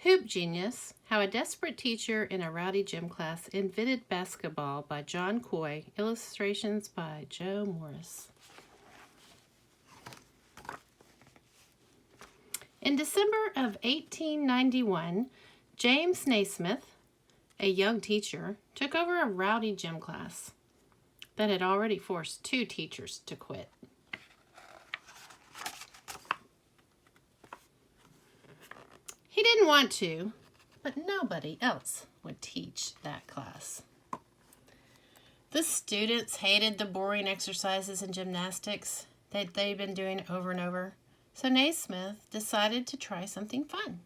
Hoop Genius, How a Desperate Teacher in a Rowdy Gym Class Invented Basketball by John Coy. Illustrations by Joe Morris. In December of 1891, James Naismith, a young teacher, took over a rowdy gym class that had already forced 2 teachers to quit. He didn't want to, but nobody else would teach that class. The students hated the boring exercises and gymnastics that they'd been doing over and over, so Naismith decided to try something fun.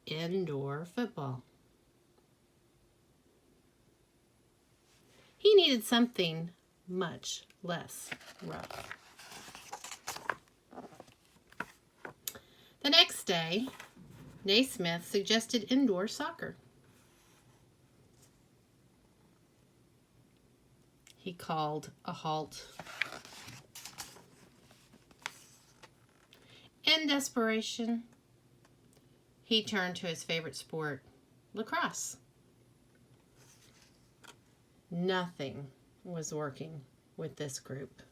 Indoor football. He needed something much less rough. The next day, Naismith suggested indoor soccer. He called a halt. In desperation, he turned to his favorite sport, lacrosse. Nothing was working with this group.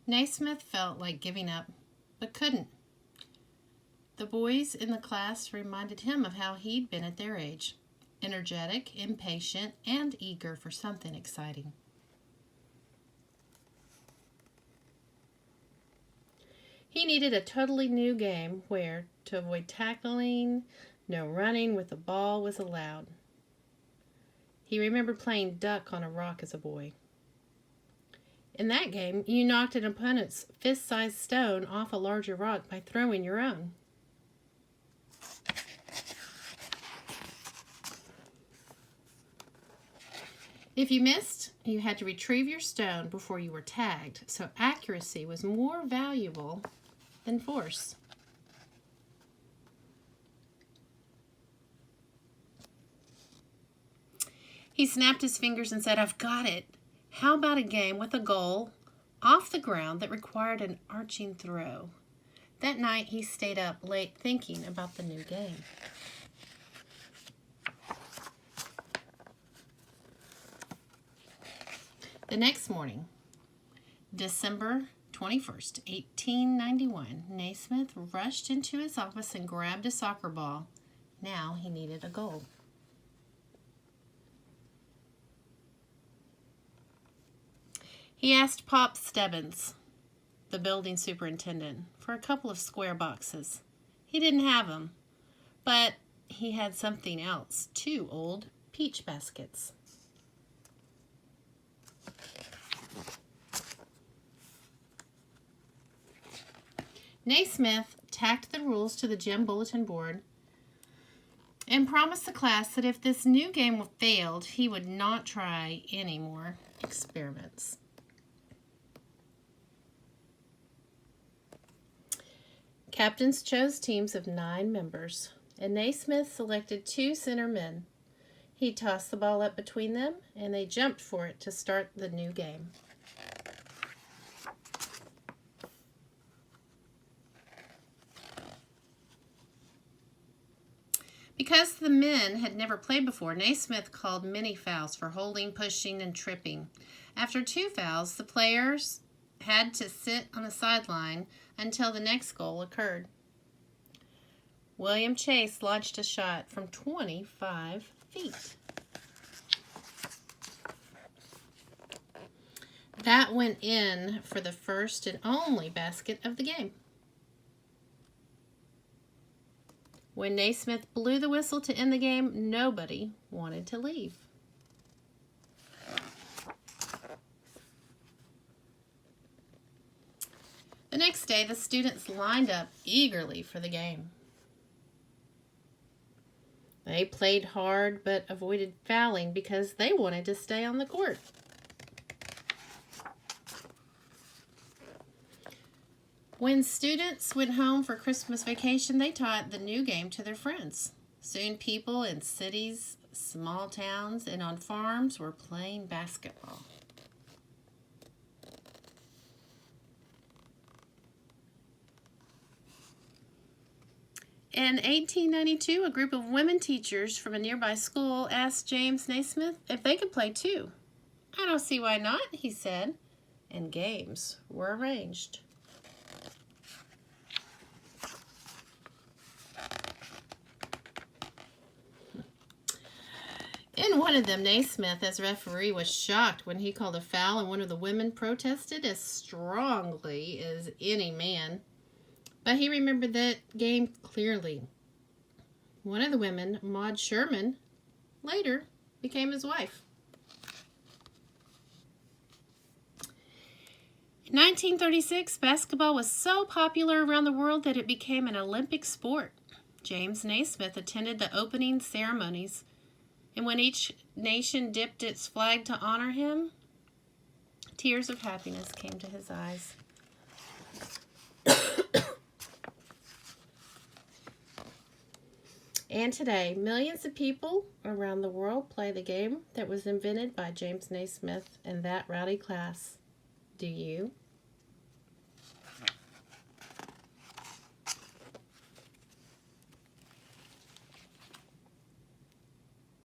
Naismith felt like giving up, but couldn't. The boys in the class reminded him of how he'd been at their age, energetic, impatient, and eager for something exciting. He needed a totally new game where, to avoid tackling, no running with the ball was allowed. He remembered playing duck on a rock as a boy. In that game, you knocked an opponent's fist-sized stone off a larger rock by throwing your own. If you missed, you had to retrieve your stone before you were tagged, so accuracy was more valuable than force. He snapped his fingers and said, "I've got it. How about a game with a goal off the ground that required an arching throw?" That night he stayed up late thinking about the new game. The next morning, December 21st, 1891, Naismith rushed into his office and grabbed a soccer ball. Now he needed a goal. He asked Pop Stebbins, the building superintendent, for a couple of square boxes. He didn't have them, but he had something else, 2 old peach baskets. Naismith tacked the rules to the gym bulletin board and promised the class that if this new game failed, he would not try any more experiments. Captains chose teams of 9 members, and Naismith selected 2 center men. He tossed the ball up between them, and they jumped for it to start the new game. Because the men had never played before, Naismith called many fouls for holding, pushing, and tripping. After 2 fouls, the players had to sit on the sideline until the next goal occurred. William Chase launched a shot from 25 feet. That went in for the first and only basket of the game. When Naismith blew the whistle to end the game, nobody wanted to leave. The next day, the students lined up eagerly for the game. They played hard but avoided fouling because they wanted to stay on the court. When students went home for Christmas vacation, they taught the new game to their friends. Soon people in cities small towns and on farms were playing basketball. In 1892, a group of women teachers from a nearby school asked James Naismith if they could play too. "I don't see why not," he said, and games were arranged. In one of them, Naismith, as referee, was shocked when he called a foul and one of the women protested as strongly as any man. But he remembered that game clearly. One of the women, Maud Sherman, later became his wife. In 1936, basketball was so popular around the world that it became an Olympic sport. James Naismith attended the opening ceremonies, and when each nation dipped its flag to honor him, tears of happiness came to his eyes. And today, millions of people around the world play the game that was invented by James Naismith and that rowdy class. Do you?